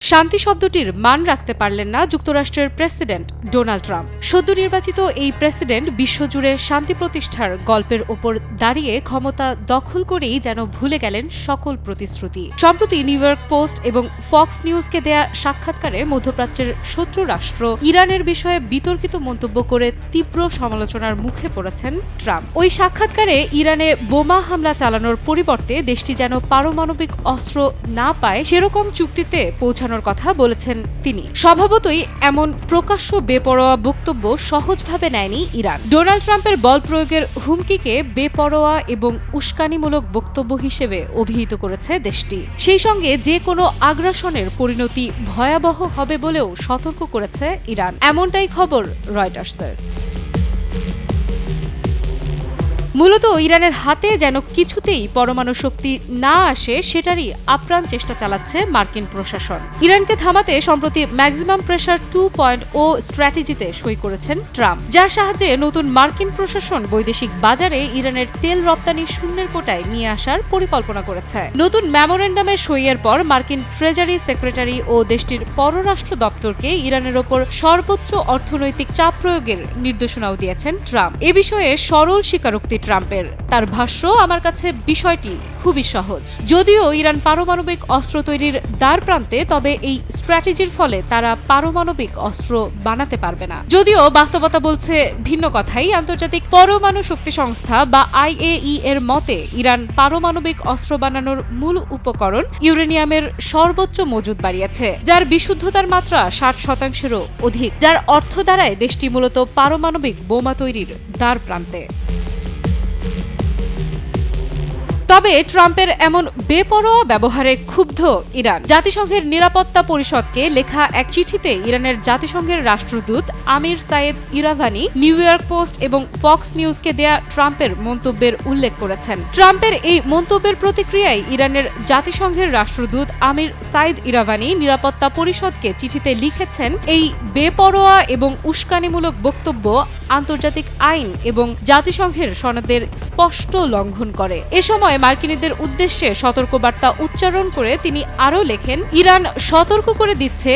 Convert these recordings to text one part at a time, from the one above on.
শান্তি শব্দটির মান রাখতে পারলেন না যুক্তরাষ্ট্রের প্রেসিডেন্ট ডোনাল্ড ট্রাম্প। সদ্য নির্বাচিত এই প্রেসিডেন্ট বিশ্বজুড়ে শান্তি প্রতিষ্ঠার গল্পের ওপর দাঁড়িয়ে ক্ষমতা দখল করেই যেন ভুলে গেলেন সকল প্রতিশ্রুতি। সম্প্রতি নিউ ইয়র্ক পোস্ট এবং ফক্স নিউজকে দেয়া সাক্ষাৎকারে মধ্যপ্রাচ্যের শত্রু রাষ্ট্র ইরানের বিষয়ে বিতর্কিত মন্তব্য করে তীব্র সমালোচনার মুখে পড়েছেন ট্রাম্প। ওই সাক্ষাৎকারে ইরানে বোমা হামলা চালানোর পরিবর্তে দেশটি যেন পারমাণবিক অস্ত্র না পায় সেরকম চুক্তিতে পৌঁছানোর কথা বলেছেন তিনি। স্বভাবতই এমন প্রকাশ্য বেপরোয়া বক্তব্য সহজভাবে নেয়নি ইরান। ডোনাল্ড ট্রাম্পের বল প্রয়োগের হুমকিকে বেপরোয়া এবং উস্কানিমূলক বক্তব্য হিসেবে অভিহিত করেছে দেশটি। সেই সঙ্গে যে কোনো আগ্রাসনের পরিণতি ভয়াবহ হবে বলেও সতর্ক করেছে ইরান। এমনটাই খবর রয়টার্সের। মূলত ইরানের হাতে যেন কিছুতেই পরমাণু শক্তি না আসে সেটারই আপ্রাণ চেষ্টা চালাচ্ছে মার্কিন প্রশাসন। ইরানকে থামাতে সম্প্রতি ম্যাক্সিমাম প্রেসার 2.0 স্ট্র্যাটেজিতে সই করেছেন ট্রাম্প, যার সাহায্যে নতুন মার্কিন প্রশাসন বৈদেশিক বাজারে ইরানের তেল রপ্তানি শূন্যের কোটায় নিয়ে আসার পরিকল্পনা করেছে। নতুন মেমোরেন্ডামে সইয়ের পর মার্কিন ট্রেজারি সেক্রেটারি ও দেশটির পররাষ্ট্র দপ্তরকে ইরানের ওপর সর্বোচ্চ অর্থনৈতিক চাপ প্রয়োগের নির্দেশনাও দিয়েছেন ট্রাম্প। এ বিষয়ে সরল স্বীকারোক্তি ট্রাম্পের। তার ভাষ্য, আমার কাছে বিষয়টি খুবই সহজ। যদিও ইরান পারমাণবিক অস্ত্র তৈরির দ্বার প্রান্তে, তবে এই স্ট্র্যাটেজির ফলে তারা পারমাণবিক অস্ত্র বানাতে পারবে না। যদিও বাস্তবতা বলছে ভিন্ন কথাই। আন্তর্জাতিক পরমাণু শক্তি সংস্থা বা IAEA এর মতে ইরান পারমাণবিক অস্ত্র বানানোর মূল উপকরণ ইউরেনিয়ামের সর্বোচ্চ মজুদ বাড়িয়েছে, যার বিশুদ্ধতার মাত্রা 60%-এরও অধিক, যার অর্থ দাঁড়ায় দেশটি মূলত পারমাণবিক বোমা তৈরির দ্বার প্রান্তে। তবে ট্রাম্পের এমন বেপরোয়া ব্যবহারে ক্ষুব্ধ ইরান। জাতিসংঘের নিরাপত্তা পরিষদকে লেখা এক চিঠিতে ইরানের জাতিসংঘের রাষ্ট্রদূত আমির সায়েদ ইরাভানি নিউ ইয়র্ক পোস্ট এবং ফক্স নিউজকে দেয়া ট্রাম্পের মন্তব্যের উল্লেখ করেছেন। ট্রাম্পের এই মন্তব্যের প্রতিক্রিয়ায় ইরানের জাতিসংঘের রাষ্ট্রদূত আমির সাইদ ইরাভানি নিরাপত্তা পরিষদকে চিঠিতে লিখেছেন, এই বেপরোয়া এবং উস্কানিমূলক বক্তব্য আন্তর্জাতিক আইন এবং জাতিসংঘের সনদের স্পষ্ট লঙ্ঘন করে। এ সময় মার্কিনীদের উদ্দেশ্যে সতর্কবার্তা উচ্চারণ করে তিনি আরও লেখেন, ইরান সতর্ক করে দিচ্ছে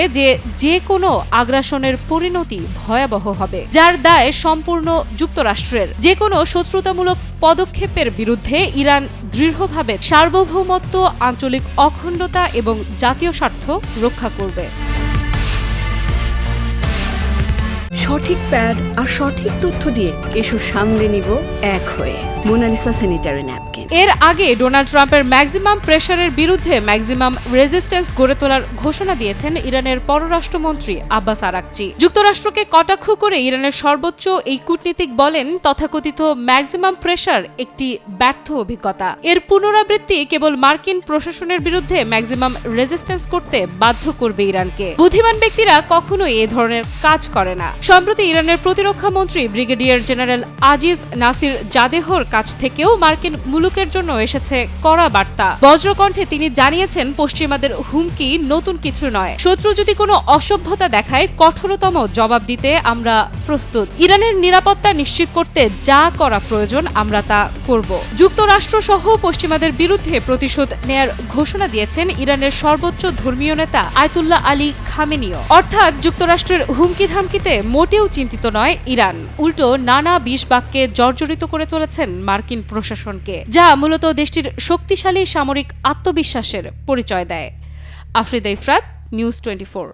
যে কোনো আগ্রাসনের পরিণতি ভয়াবহ হবে, যার দায় সম্পূর্ণ যুক্তরাষ্ট্রের। যে কোনো শত্রুতামূলক পদক্ষেপের বিরুদ্ধে ইরান দৃঢ়ভাবে সার্বভৌমত্ব, আঞ্চলিক অখণ্ডতা এবং জাতীয় স্বার্থ রক্ষা করবে। সঠিক প্যাড আর সঠিক তথ্য দিয়ে এসব সামলে নিব এক হয়ে। Monalisa sanitary napkin. এর আগে ডোনাল্ড ট্রাম্পের ম্যাক্সিমাম প্রেসারের বিরুদ্ধে ম্যাক্সিমাম রেজিস্ট্যান্স গড়ে তোলার ঘোষণা দিয়েছেন ইরানের পররাষ্ট্রমন্ত্রী আব্বাস আরাকচি। যুক্তরাষ্ট্রকে কটাক্ষ করে ইরানের সর্বোচ্চ এই কূটনীতিক বলেন, তথাকথিত ম্যাক্সিমাম প্রেসার একটি ব্যর্থ অভিজ্ঞতা। এর পুনরাবৃত্তি কেবল মার্কিন প্রশাসনের বিরুদ্ধে ম্যাক্সিমাম রেজিস্ট্যান্স করতে বাধ্য করবে ইরানকে। বুদ্ধিমান ব্যক্তিরা কখনোই এ ধরনের কাজ করে না। সম্প্রতি ইরানের প্রতিরক্ষা মন্ত্রী ব্রিগেডিয়ার জেনারেল আজিজ নাসির জাদেহর কাছ থেকেও মার্কিন মুলুকের জন্য এসেছে কড়া বার্তা। বজ্রকণ্ঠে তিনি জানিয়েছেন, পশ্চিমাদের হুমকি নতুন কিছু নয়। শত্রু যদি কোনো অসভ্যতা দেখায়, কঠোরতম জবাব দিতে আমরা প্রস্তুত। ইরানের নিরাপত্তা নিশ্চিত করতে যা করা প্রয়োজন আমরা তা করব। যুক্তরাষ্ট্র সহ পশ্চিমাদের বিরুদ্ধে প্রতিশোধ নেয়ার ঘোষণা দিয়েছেন ইরানের সর্বোচ্চ ধর্মীয় নেতা আয়াতুল্লাহ আলী খামেনিও। অর্থাৎ যুক্তরাষ্ট্রের হুমকি ধামকিতে মোটেও চিন্তিত নয় ইরান। উল্টো নানা বিষ বাক্যে জর্জরিত করে চলেছেন মার্কিন প্রশাসনকে, যা মূলত দেশটির শক্তিশালী সামরিক আত্মবিশ্বাসের পরিচয় দেয়। আফরিদা ইফরাত, নিউজ 24।